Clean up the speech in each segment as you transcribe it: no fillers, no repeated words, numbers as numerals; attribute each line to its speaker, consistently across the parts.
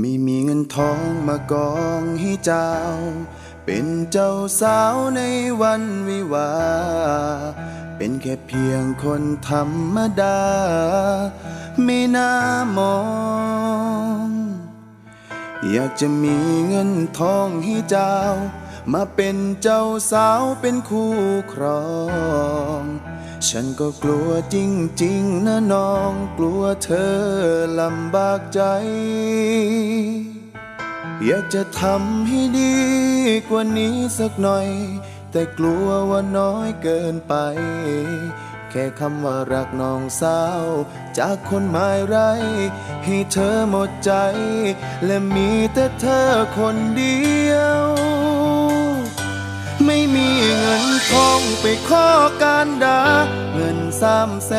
Speaker 1: ไม่มีเงินทองมากองให้เจ้าเป็นเจ้าสาวในวันวิวาเป็นแค่เพียงคนธรรมดาไม่น่ามองอยากจะมีเงินทองให้เจ้ามาเป็นเจ้าสาวเป็นคู่ครองฉันก็กลัวจริงๆนะน้องกลัวเธอลำบากใจอยากจะทำให้ดีกว่านี้สักหน่อยแต่กลัวว่าน้อยเกินไปแค่คำว่ารักน้องสาวจากคนหมายไรให้เธอหมดใจและมีแต่เธอคนเดียวไม่มีเงินทองไปขอการดาเงิน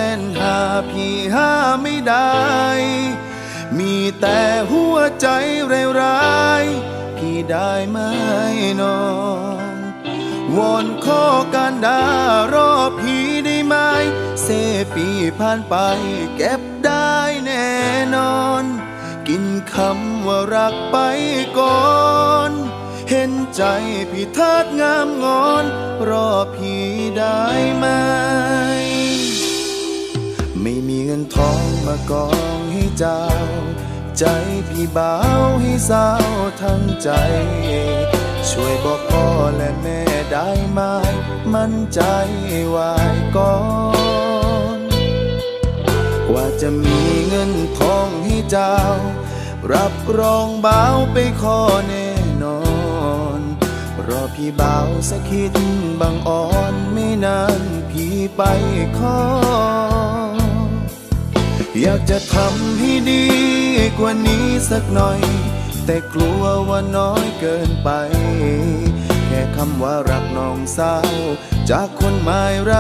Speaker 1: 300,000พี่หาไม่ได้มีแต่หัวใจร้ายๆพี่ได้ไหมน้องวอนขอการดารอพี่ได้ไหมเสปีผ่านไปเก็บได้แน่นอนกินคำว่ารักไปก่อนเห็นใจพี่เทิดงามงอนรอพี่ได้ไหมไม่มีเงินทองมากองให้เจ้าใจพี่บ่าวให้สาวทั้งใจช่วยบอกพ่อและแม่ได้ไหมมั่นใจไว้ก่อนว่าจะมีเงินทองให้เจ้ารับรองบ่าวไปขอแน่นอนรอพี่บ่าวสักคิดบังอ่อนไม่นานพี่ไปขออยากจะทำให้ดีกว่านี้สักหน่อยแต่กลัวว่าน้อยเกินไปแค่คำว่ารักน้องสาวจากคนหมายไร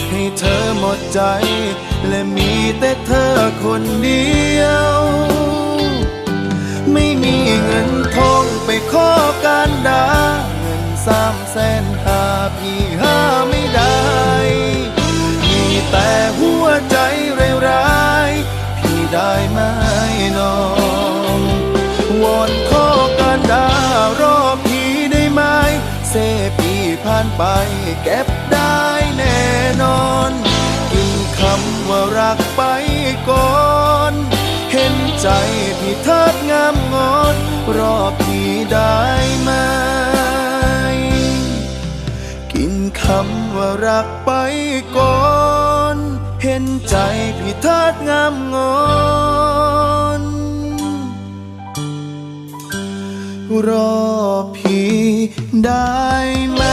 Speaker 1: ให้เธอหมดใจและมีแต่เธอคนเดียวไม่มีเงินทองไปขอการดาเงิน300,000พี่หาไม่ได้มีแต่หัวใจร้ายๆพี่ได้ไหมน้องวอนขอการดารอพี่ได้ไหมเสปีผ่านไปเก็บได้แน่นอนกินคำว่ารักไปก่อนเห็นใจพี่เทิดงามงอนรอพี่ได้ไหมกินคำว่ารักไปก่อนเห็นใจพี่เทิดงามงอนรอพี่ได้ไหม